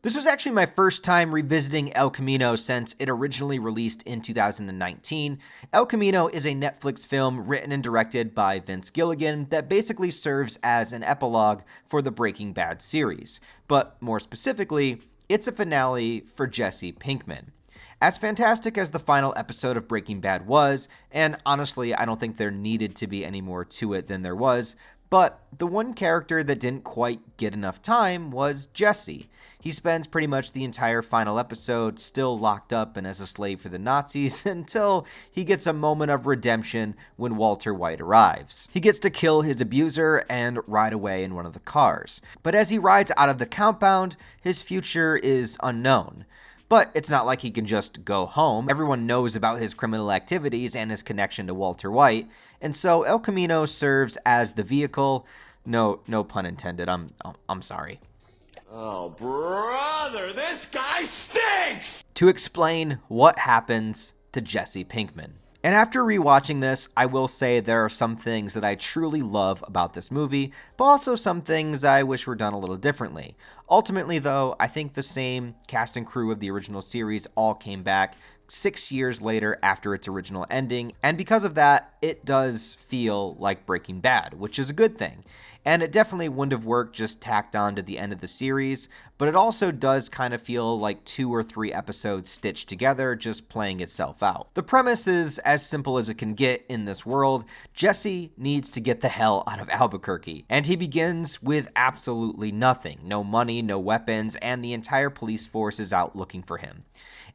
This was actually my first time revisiting El Camino since it originally released in 2019. El Camino is a Netflix film written and directed by Vince Gilligan that basically serves as an epilogue for the Breaking Bad series. But more specifically, it's a finale for Jesse Pinkman. As fantastic as the final episode of Breaking Bad was, and honestly, I don't think there needed to be any more to it than there was, but the one character that didn't quite get enough time was Jesse. He spends pretty much the entire final episode still locked up and as a slave for the Nazis until he gets a moment of redemption when Walter White arrives. He gets to kill his abuser and ride away in one of the cars. But as he rides out of the compound, his future is unknown. But it's not like he can just go home. Everyone knows about his criminal activities and his connection to Walter White, and so El Camino serves as the vehicle. No pun intended. I'm sorry. Oh, brother, this guy stinks! To explain what happens to Jesse Pinkman. And after rewatching this, I will say there are some things that I truly love about this movie, but also some things I wish were done a little differently. Ultimately, though, I think the same cast and crew of the original series all came back 6 years later after its original ending, and because of that, it does feel like Breaking Bad, which is a good thing. And it definitely wouldn't have worked just tacked on to the end of the series, but it also does kind of feel like 2 or 3 episodes stitched together, just playing itself out. The premise is as simple as it can get in this world. Jesse needs to get the hell out of Albuquerque, and he begins with absolutely nothing. No money, no weapons, and the entire police force is out looking for him.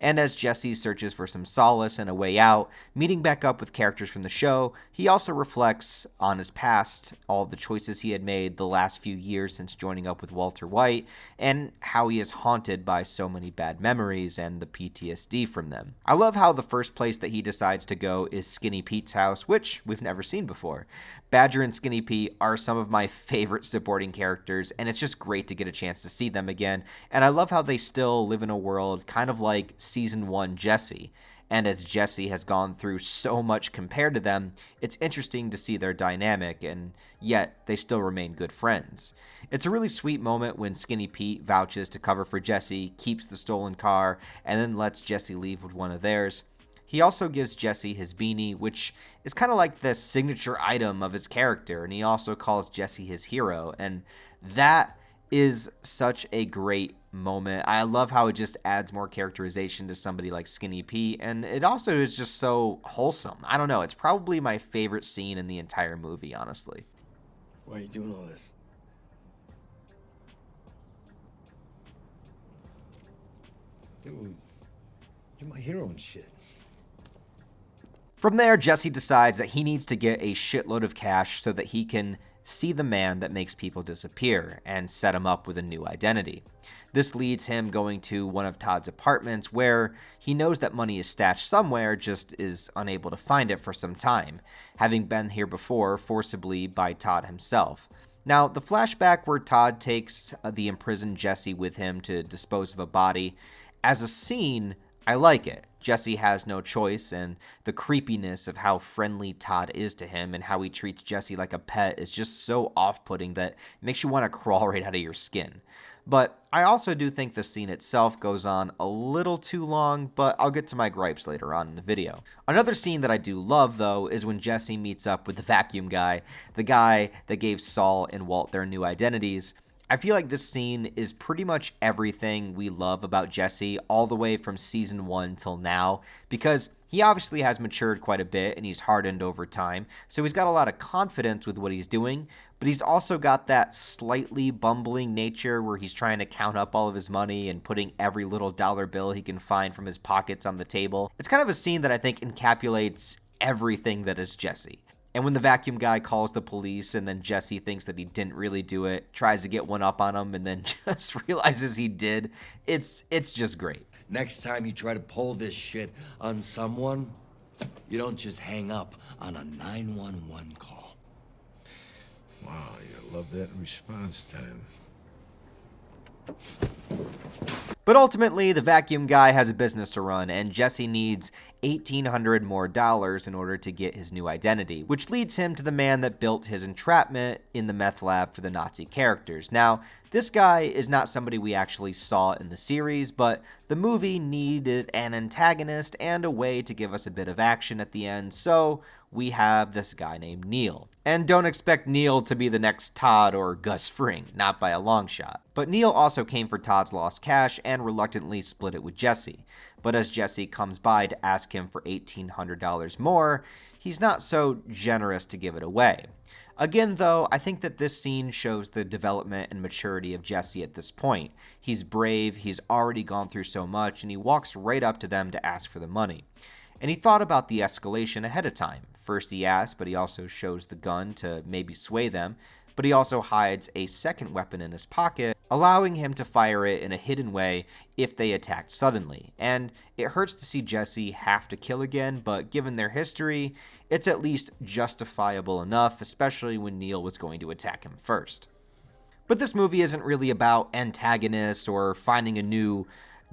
And as Jesse searches for some solace and a way out, meeting back up with characters from the show, he also reflects on his past, all the choices he had made the last few years since joining up with Walter White, and how he is haunted by so many bad memories and the PTSD from them. I love how the first place that he decides to go is Skinny Pete's house, which we've never seen before. Badger and Skinny Pete are some of my favorite supporting characters, and it's just great to get a chance to see them again. And I love how they still live in a world kind of like Season 1 Jesse. And as Jesse has gone through so much compared to them, it's interesting to see their dynamic, and yet they still remain good friends. It's a really sweet moment when Skinny Pete vouches to cover for Jesse, keeps the stolen car, and then lets Jesse leave with one of theirs. He also gives Jesse his beanie, which is kind of like the signature item of his character, and he also calls Jesse his hero, and that is such a great moment. I love how it just adds more characterization to somebody like Skinny Pete, and it also is just so wholesome. I don't know, it's probably my favorite scene in the entire movie, honestly. Why are you doing all this? Dude, you're my hero and shit. From there, Jesse decides that he needs to get a shitload of cash so that he can see the man that makes people disappear and set him up with a new identity. This leads him going to one of Todd's apartments where he knows that money is stashed somewhere, just is unable to find it for some time, having been here before forcibly by Todd himself. Now, the flashback where Todd takes the imprisoned Jesse with him to dispose of a body, as a scene, I like it. Jesse has no choice, and the creepiness of how friendly Todd is to him and how he treats Jesse like a pet is just so off-putting that it makes you want to crawl right out of your skin. But I also do think the scene itself goes on a little too long, but I'll get to my gripes later on in the video. Another scene that I do love, though, is when Jesse meets up with the vacuum guy, the guy that gave Saul and Walt their new identities. I feel like this scene is pretty much everything we love about Jesse all the way from season 1 till now, because he obviously has matured quite a bit and he's hardened over time, so he's got a lot of confidence with what he's doing, but he's also got that slightly bumbling nature where he's trying to count up all of his money and putting every little dollar bill he can find from his pockets on the table. It's kind of a scene that I think encapsulates everything that is Jesse. And when the vacuum guy calls the police and then Jesse thinks that he didn't really do it, tries to get one up on him and then just realizes he did, it's just great. Next time you try to pull this shit on someone, you don't just hang up on a 911 call. Wow, you love that response time. But ultimately, the vacuum guy has a business to run, and Jesse needs $1,800 more in order to get his new identity, which leads him to the man that built his entrapment in the meth lab for the Nazi characters. Now, this guy is not somebody we actually saw in the series, but the movie needed an antagonist and a way to give us a bit of action at the end, so we have this guy named Neil. And don't expect Neil to be the next Todd or Gus Fring, not by a long shot. But Neil also came for Todd's lost cash and reluctantly split it with Jesse. But as Jesse comes by to ask him for $1,800 more, he's not so generous to give it away. Again, though, I think that this scene shows the development and maturity of Jesse at this point. He's brave, he's already gone through so much, and he walks right up to them to ask for the money. And he thought about the escalation ahead of time. First he asks, but he also shows the gun to maybe sway them, but he also hides a second weapon in his pocket, allowing him to fire it in a hidden way if they attacked suddenly. And it hurts to see Jesse have to kill again, but given their history, it's at least justifiable enough, especially when Neil was going to attack him first. But this movie isn't really about antagonists or finding a new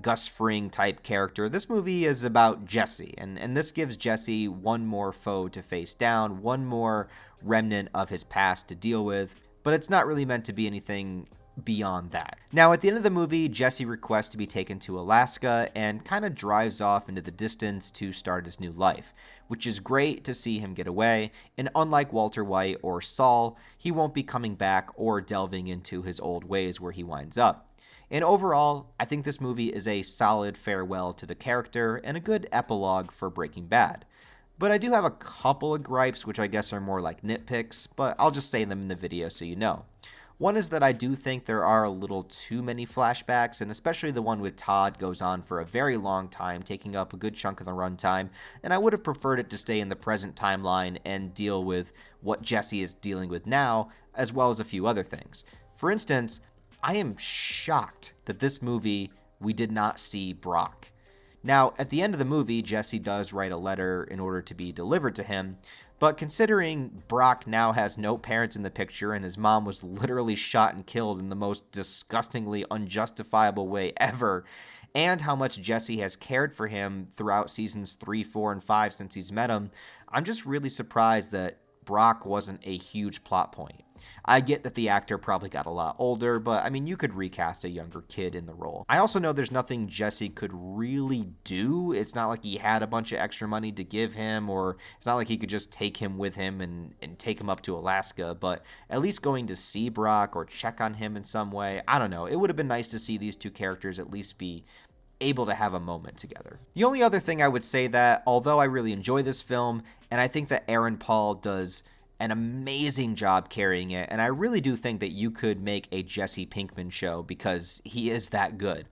Gus Fring type character. This movie is about Jesse, and this gives Jesse one more foe to face down, one more remnant of his past to deal with, but it's not really meant to be anything beyond that. Now, at the end of the movie, Jesse requests to be taken to Alaska and kind of drives off into the distance to start his new life, which is great to see him get away, and unlike Walter White or Saul, he won't be coming back or delving into his old ways where he winds up. And overall, I think this movie is a solid farewell to the character and a good epilogue for Breaking Bad. But I do have a couple of gripes, which I guess are more like nitpicks, but I'll just say them in the video so you know. One is that I do think there are a little too many flashbacks, and especially the one with Todd goes on for a very long time, taking up a good chunk of the runtime, and I would have preferred it to stay in the present timeline and deal with what Jesse is dealing with now, as well as a few other things. For instance, I am shocked that this movie we did not see Brock. Now, at the end of the movie, Jesse does write a letter in order to be delivered to him, but considering Brock now has no parents in the picture and his mom was literally shot and killed in the most disgustingly unjustifiable way ever, and how much Jesse has cared for him throughout seasons 3, 4, and 5 since he's met him, I'm just really surprised that Brock wasn't a huge plot point. I get that the actor probably got a lot older, but I mean, you could recast a younger kid in the role. I also know there's nothing Jesse could really do. It's not like he had a bunch of extra money to give him, or it's not like he could just take him with him and take him up to Alaska, but at least going to see Brock or check on him in some way, I don't know. It would have been nice to see these two characters at least be able to have a moment together. The only other thing I would say that, although I really enjoy this film, and I think that Aaron Paul does an amazing job carrying it, and I really do think that you could make a Jesse Pinkman show because he is that good.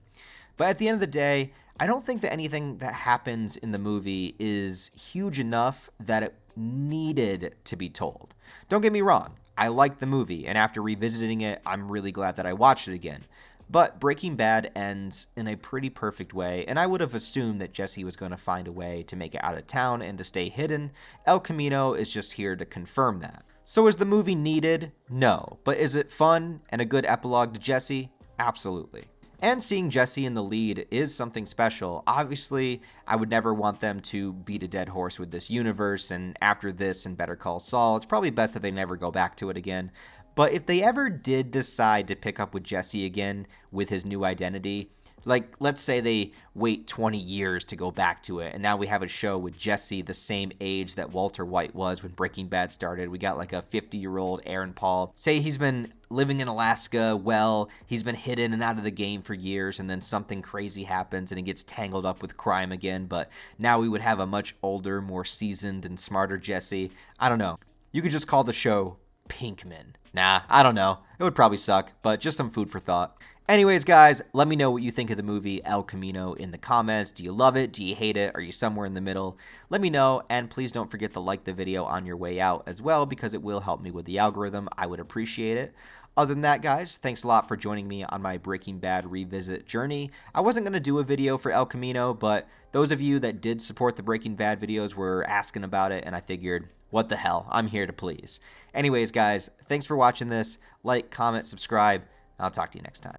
But at the end of the day, I don't think that anything that happens in the movie is huge enough that it needed to be told. Don't get me wrong, I like the movie, and after revisiting it, I'm really glad that I watched it again. But Breaking Bad ends in a pretty perfect way, and I would have assumed that Jesse was going to find a way to make it out of town and to stay hidden. El Camino is just here to confirm that. So is the movie needed? No. But is it fun and a good epilogue to Jesse? Absolutely. And seeing Jesse in the lead is something special. Obviously, I would never want them to beat a dead horse with this universe, and after this and Better Call Saul, it's probably best that they never go back to it again. But if they ever did decide to pick up with Jesse again with his new identity, like let's say they wait 20 years to go back to it, and now we have a show with Jesse the same age that Walter White was when Breaking Bad started. We got like a 50-year-old Aaron Paul. Say he's been living in Alaska, well, he's been hidden and out of the game for years, and then something crazy happens and he gets tangled up with crime again, but now we would have a much older, more seasoned, and smarter Jesse. I don't know. You could just call the show Pinkman. Nah, I don't know. It would probably suck, but just some food for thought. Anyways, guys, let me know what you think of the movie El Camino in the comments. Do you love it? Do you hate it? Are you somewhere in the middle? Let me know, and please don't forget to like the video on your way out as well, because it will help me with the algorithm. I would appreciate it. Other than that, guys, thanks a lot for joining me on my Breaking Bad revisit journey. I wasn't going to do a video for El Camino, but those of you that did support the Breaking Bad videos were asking about it, and I figured, what the hell, I'm here to please. Anyways, guys, thanks for watching this. Like, comment, subscribe. I'll talk to you next time.